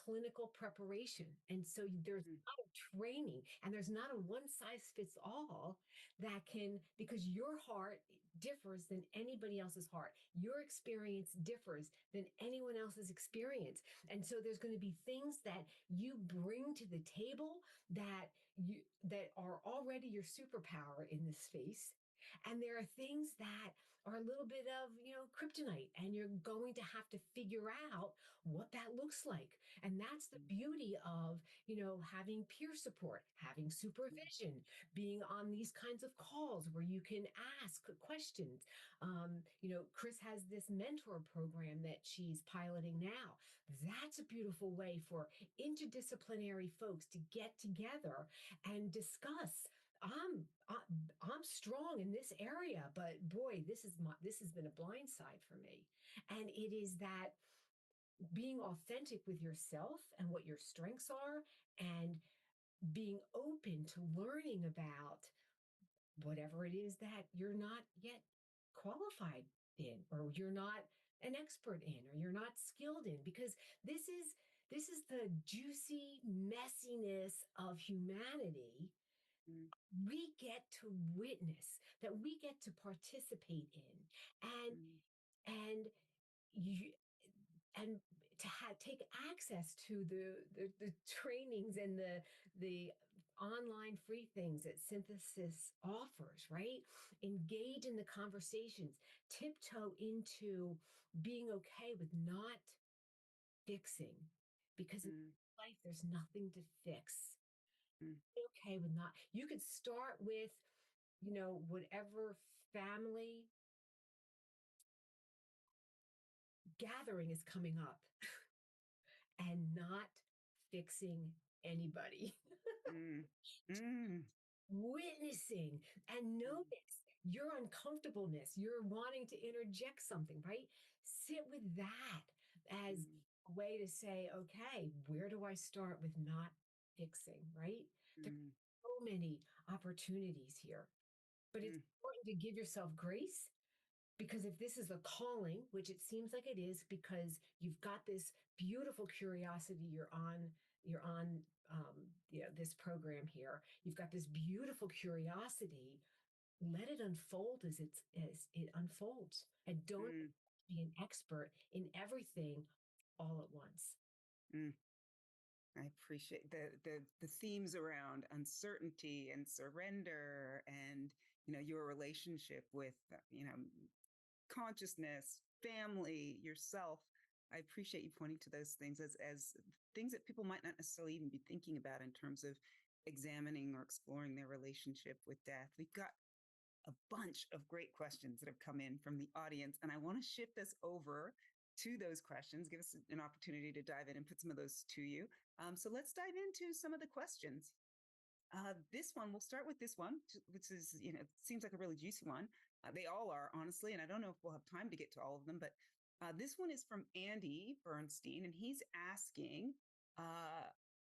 S3: clinical preparation. And so there's not a training and there's not a one size fits all that can, because your heart differs than anybody else's heart. Your experience differs than anyone else's experience. And so there's going to be things that you bring to the table that are already your superpower in this space. And there are things that are a little bit of, kryptonite, and you're going to have to figure out what that looks like. And that's the beauty of, having peer support, having supervision, being on these kinds of calls where you can ask questions. Chris has this mentor program that she's piloting now. That's a beautiful way for interdisciplinary folks to get together and discuss. I'm strong in this area, but boy, this has been a blind side for me. And it is that being authentic with yourself and what your strengths are, and being open to learning about whatever it is that you're not yet qualified in, or you're not an expert in, or you're not skilled in, because this is the juicy messiness of humanity we get to witness, that we get to participate in, and you and to take access to the trainings and the online free things that Synthesis offers, right? Engage in the conversations, tiptoe into being okay with not fixing, because in life there's nothing to fix. Okay with not. You could start with, whatever family gathering is coming up and not fixing anybody. Witnessing and notice your uncomfortableness, your wanting to interject something, right? Sit with that as a way to say, okay, where do I start with not fixing, right? There's so many opportunities here, but it's important to give yourself grace, because if this is a calling, which it seems like it is, because you've got this beautiful curiosity, you're on this program here. You've got this beautiful curiosity. Let it unfold as it unfolds, and don't
S1: Mm,
S3: be an expert in everything all at once.
S1: mm. I appreciate the themes around uncertainty and surrender, and your relationship with consciousness, family, yourself. I appreciate you pointing to those things as things that people might not necessarily even be thinking about in terms of examining or exploring their relationship with death. We've got a bunch of great questions that have come in from the audience, and I want to shift us over to those questions, give us an opportunity to dive in and put some of those to you. So let's dive into some of the questions. This one, we'll start with this one, which is, seems like a really juicy one. They all are, honestly, and I don't know if we'll have time to get to all of them, but this one is from Andy Bernstein, and he's asking,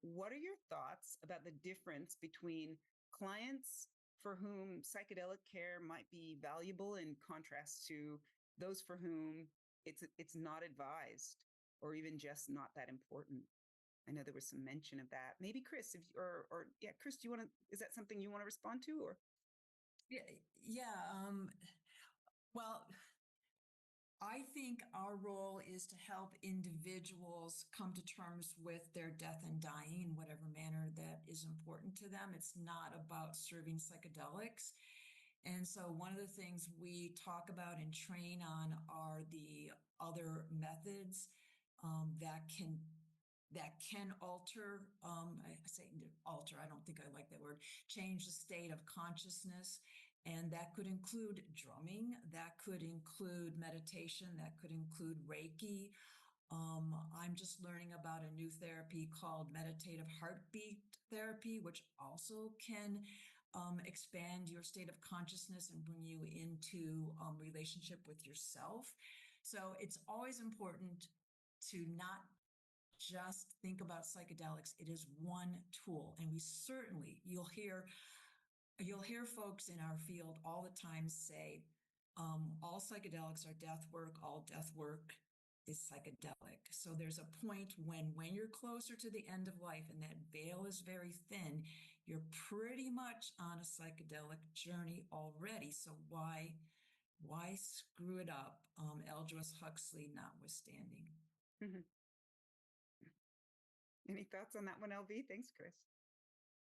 S1: what are your thoughts about the difference between clients for whom psychedelic care might be valuable in contrast to those for whom it's not advised or even just not that important? I know there was some mention of that. Maybe Chris, Chris, is that something you want to respond to, or?
S2: Yeah, yeah. Well, I think our role is to help individuals come to terms with their death and dying in whatever manner that is important to them. It's not about serving psychedelics. And so one of the things we talk about and train on are the other methods that can alter, I say alter, I don't think I like that word, change the state of consciousness. And that could include drumming, that could include meditation, that could include Reiki. I'm just learning about a new therapy called meditative heartbeat therapy, which also can expand your state of consciousness and bring you into relationship with yourself. So it's always important to not just think about psychedelics. It is one tool, and you'll hear folks in our field all the time say, all psychedelics are death work, all death work is psychedelic. So there's a point when you're closer to the end of life and that veil is very thin, you're pretty much on a psychedelic journey already. So why screw it up? Aldous Huxley notwithstanding.
S1: Mm-hmm. Any thoughts on that one, LB? Thanks, Chris.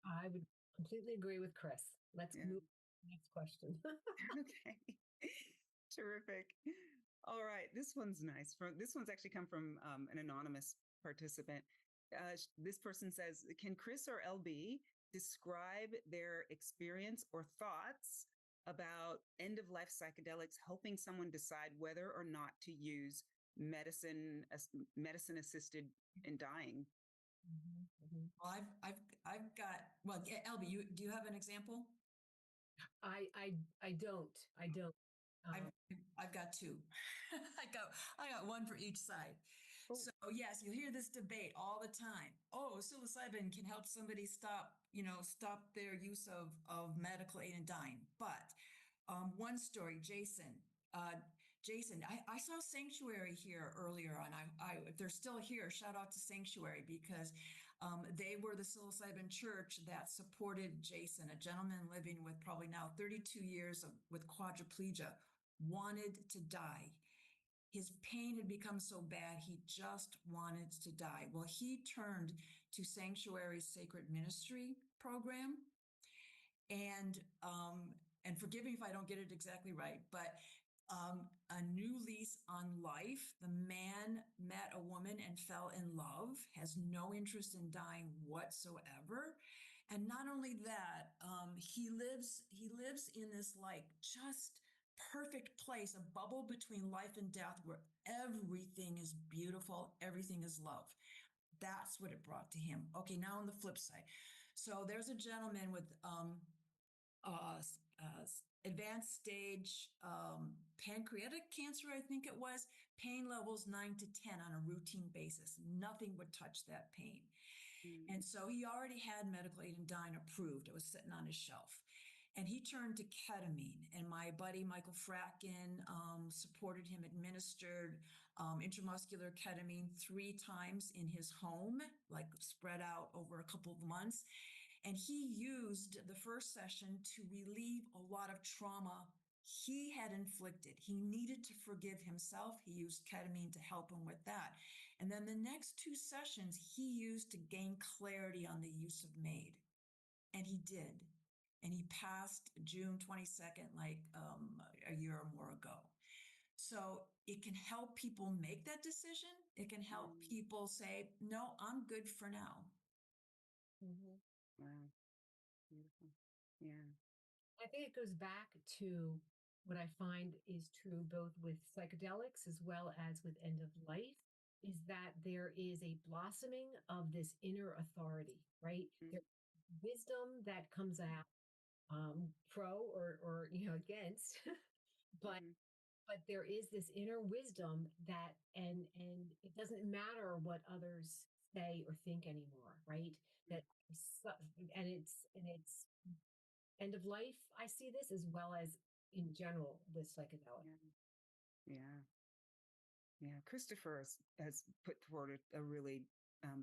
S3: I would completely agree with Chris. Let's move to the next question.
S1: Okay. Terrific. All right. This one's nice. This one's actually come from an anonymous participant. This person says, can Chris or LB describe their experience or thoughts about end-of-life psychedelics helping someone decide whether or not to use medicine-assisted in dying?
S2: Well, I've got, well, yeah, Elby, do you have an example?
S3: I don't.
S2: I've got two. I got one for each side.
S1: Oh.
S2: So yes, you hear this debate all the time. Oh, psilocybin can help somebody stop their use of medical aid in dying. But one story, Jason, I saw Sanctuary here earlier on. If they're still here, shout out to Sanctuary, because they were the psilocybin church that supported Jason, a gentleman living with probably now 32 years with quadriplegia, wanted to die. His pain had become so bad, he just wanted to die. Well, he turned to Sanctuary's Sacred Ministry program, and forgive me if I don't get it exactly right, but a new lease on life. The man met a woman and fell in love, has no interest in dying whatsoever. And not only that, he lives in this just perfect place, a bubble between life and death where everything is beautiful, everything is love. That's what it brought to him. Okay, now on the flip side. So there's a gentleman with advanced stage pancreatic cancer, I think it was, pain levels 9 to 10 on a routine basis. Nothing would touch that pain. And so he already had medical aid in dying approved. It was sitting on his shelf. And he turned to ketamine. And my buddy Michael Fracken supported him, administered intramuscular ketamine 3 times in his home, like spread out over a couple of months. And he used the first session to relieve a lot of trauma he had inflicted. He needed to forgive himself. He used ketamine to help him with that. And then the next 2 sessions he used to gain clarity on the use of MAID. And he did. And he passed June 22nd, like a year or more ago. So it can help people make that decision. It can help people say, no, I'm good for now.
S1: Mm-hmm. Wow. Beautiful. Yeah.
S3: I think it goes back to what I find is true both with psychedelics as well as with end of life, is that there is a blossoming of this inner authority, right?
S1: Mm-hmm.
S3: There's wisdom that comes out, pro or against, but
S1: Mm-hmm.
S3: but there is this inner wisdom that and it doesn't matter what others say or think anymore, right? That and it's end of life. I see this as well as in general with psychedelic.
S1: Yeah. Yeah. Yeah. Christopher has put forward a really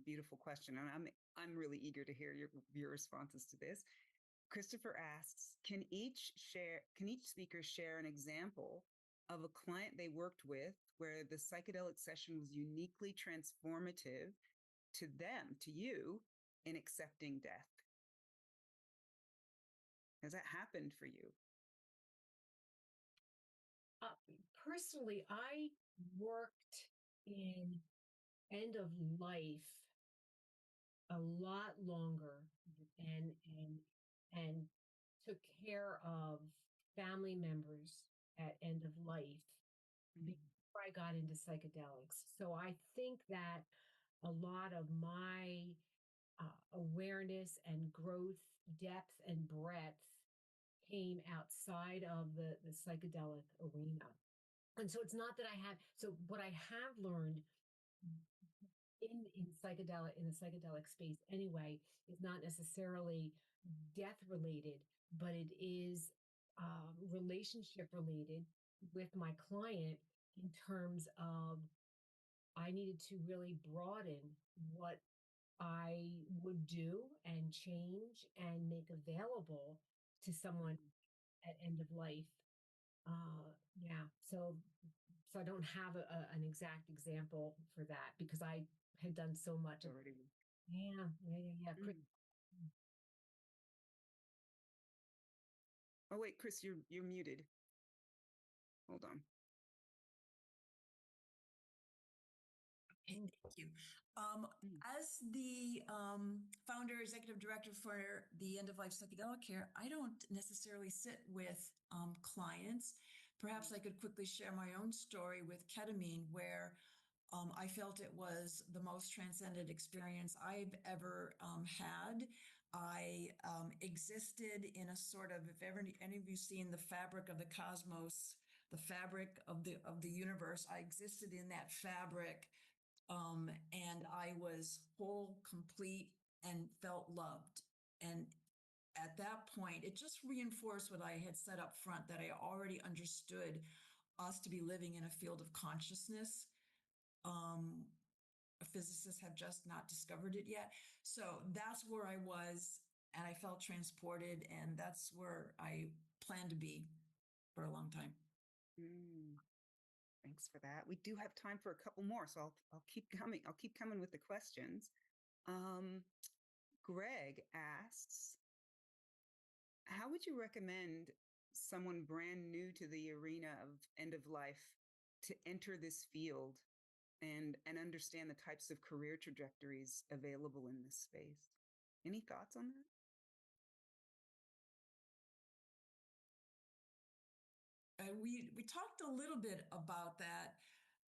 S1: beautiful question, and I'm really eager to hear your responses to this. Christopher asks, can each speaker share an example of a client they worked with where the psychedelic session was uniquely transformative to them, to you, in accepting death? Has that happened for you?
S3: Uh, Personally, I worked in end of life a lot longer and and and took care of family members at end of life before I got into psychedelics. So I think that a lot of my awareness and growth, depth and breadth came outside of the psychedelic arena. And so it's not that I have, so what I have learned in the psychedelic space anyway is not necessarily death related, but it is relationship related with my client in terms of I needed to really broaden what I would do and change and make available to someone at end of life. Yeah. So I don't have an exact example for that because I had done so much of.
S1: Already.
S3: Yeah.
S1: Oh wait, Chris, you're muted. Hold on.
S2: Okay, thank you. As the founder, executive director for the End of Life Psychedelic Care, I don't necessarily sit with clients. Perhaps I could quickly share my own story with ketamine, where I felt it was the most transcendent experience I've ever had. I existed in a sort of, if ever any of you seen the fabric of the cosmos, the fabric of the universe, I existed in that fabric, and I was whole, complete, and felt loved. And at that point, it just reinforced what I had said up front, that I already understood us to be living in a field of consciousness. Um, Physicists have just not discovered it yet. So that's where I was, and I felt transported, and that's where I plan to be for a long time.
S1: Thanks for that. We do have time for a couple more, so I'll keep coming. I'll keep coming with the questions. Greg asks, how would you recommend someone brand new to the arena of end of life to enter this field and understand the types of career trajectories available in this space? Any thoughts on that?
S2: We talked a little bit about that.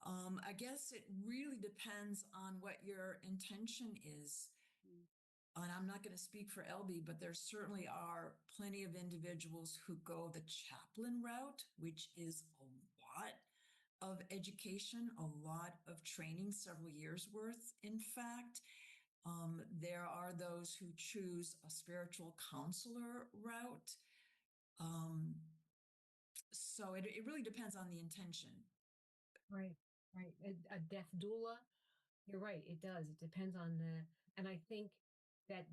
S2: I guess it really depends on what your intention is. And I'm not going to speak for LB, but there certainly are plenty of individuals who go the chaplain route, which is a lot of education, a lot of training, several years worth, in fact. There are those who choose a spiritual counselor route. So it really depends on the intention.
S3: Right, right. A death doula, you're right, it does. It depends on and I think that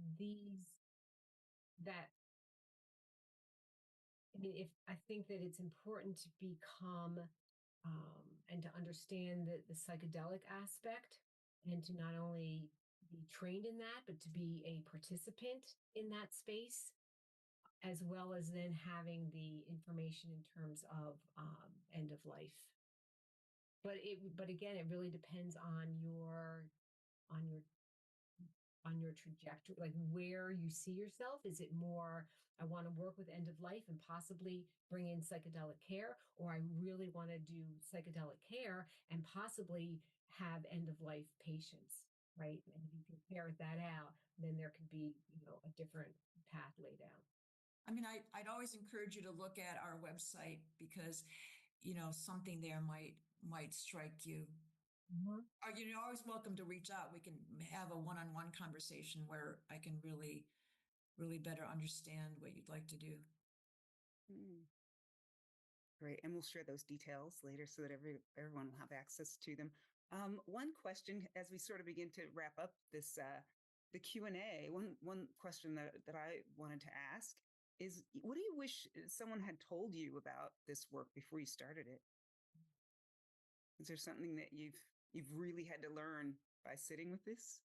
S3: that, I mean, if I think that it's important to become and to understand the psychedelic aspect and to not only be trained in that, but to be a participant in that space, as well as then having the information in terms of end of life. But again, it really depends on your on your trajectory, like where you see yourself. Is it more, I want to work with end of life and possibly bring in psychedelic care, or I really want to do psychedelic care and possibly have end of life patients, right? And if you can ferret that out, then there could be, a different path laid out.
S2: I mean, I'd always encourage you to look at our website because, something there might strike you.
S3: Mhm.
S2: You're always welcome to reach out. We can have a one-on-one conversation where I can really, really better understand what you'd like to do.
S1: Mm. Great. And we'll share those details later so that everyone will have access to them. One question as we sort of begin to wrap up this the Q&A, one question that I wanted to ask is, what do you wish someone had told you about this work before you started it? Is there something that you've really had to learn by sitting with this?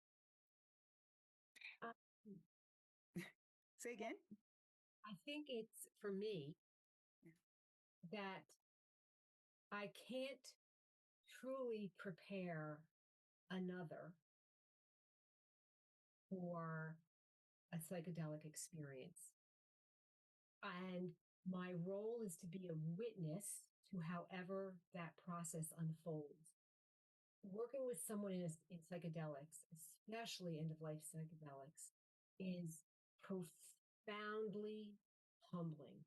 S3: Uh,
S1: Say again?
S3: I think it's for me that I can't truly prepare another for a psychedelic experience. And my role is to be a witness to however that process unfolds. Working with someone in psychedelics, especially end of life psychedelics, is profoundly humbling.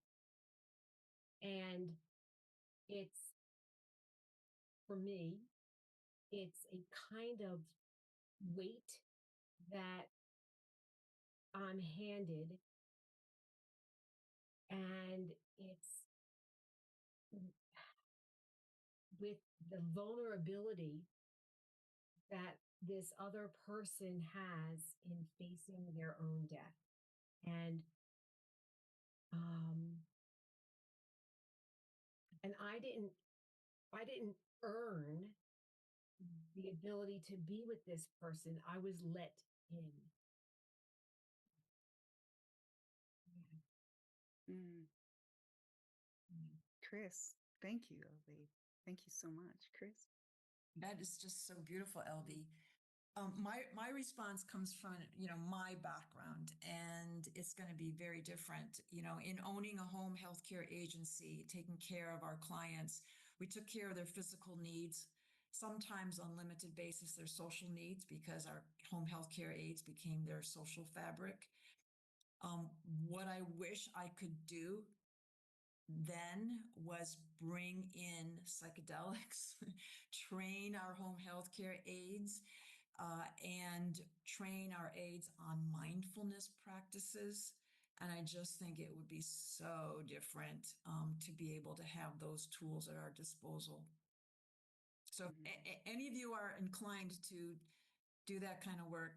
S3: And it's, for me, it's a kind of weight that I'm handed, and it's with the vulnerability that this other person has in facing their own death. And um and I didn't earn the ability to be with this person. I was let in.
S1: Mm. Chris, thank you, LB. Thank you so much, Chris.
S2: That is just so beautiful, LB. My response comes from my background, and it's going to be very different. In owning a home healthcare agency, taking care of our clients, we took care of their physical needs, sometimes on limited basis their social needs, because our home healthcare aides became their social fabric. What I wish I could do then was bring in psychedelics, train our home healthcare aides, and train our aides on mindfulness practices. And I just think it would be so different to be able to have those tools at our disposal. So if any of you are inclined to do that kind of work,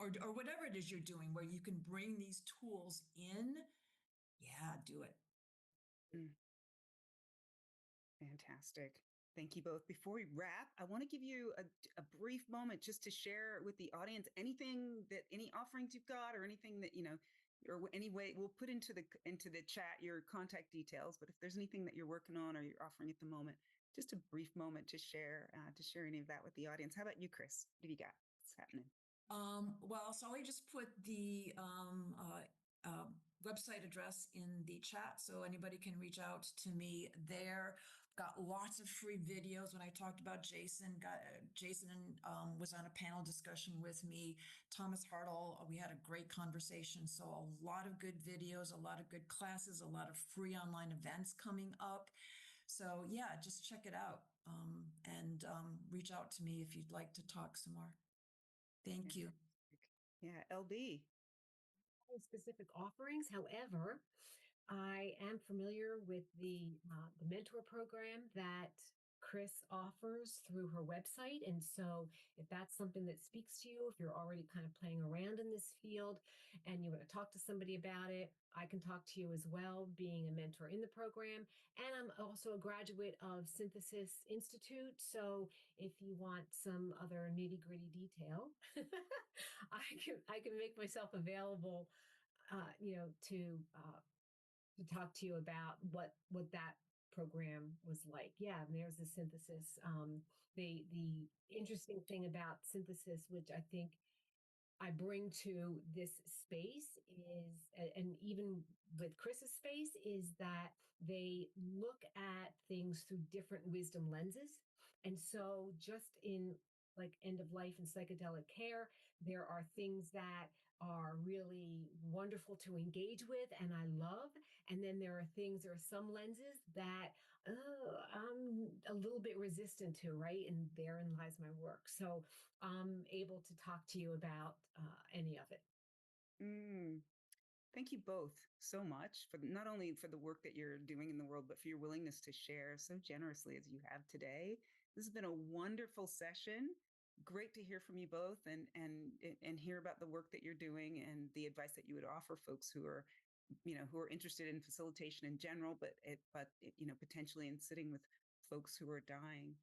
S2: or whatever it is you're doing, where you can bring these tools in, yeah, do it.
S1: Mm. Fantastic. Thank you both. Before we wrap, I want to give you a brief moment just to share with the audience any offerings you've got, or anything that, or any way we'll put into the chat your contact details. But if there's anything that you're working on or you're offering at the moment, just a brief moment to share any of that with the audience. How about you, Chris? What have you got? What's happening?
S2: Well, so I just put the website address in the chat so anybody can reach out to me there. Got lots of free videos. When I talked about Jason, Jason was on a panel discussion with me. Thomas Hartle, we had a great conversation. So a lot of good videos, a lot of good classes, a lot of free online events coming up. So yeah, just check it out and reach out to me if you'd like to talk some more. Thank you.
S1: Yeah, LB.
S3: Specific offerings. However, I am familiar with the mentor program that Chris offers through her website. And so, if that's something that speaks to you, if you're already kind of playing around in this field and you want to talk to somebody about it, I can talk to you as well, being a mentor in the program. And I'm also a graduate of Synthesis Institute. So, if you want some other nitty gritty detail, I can make myself available, to talk to you about what that program was like. Yeah, and there's the synthesis. The interesting thing about synthesis, which I think I bring to this space is, and even with Chris's space, is that they look at things through different wisdom lenses. And so, just in like end of life and psychedelic care, there are things that are really wonderful to engage with and I love. And then there are some lenses that I'm a little bit resistant to, right? And therein lies my work. So I'm able to talk to you about any of it.
S1: Mm. Thank you both so much for not only for the work that you're doing in the world, but for your willingness to share so generously as you have today. This has been a wonderful session. Great to hear from you both and hear about the work that you're doing and the advice that you would offer folks who are interested in facilitation in general, but potentially in sitting with folks who are dying.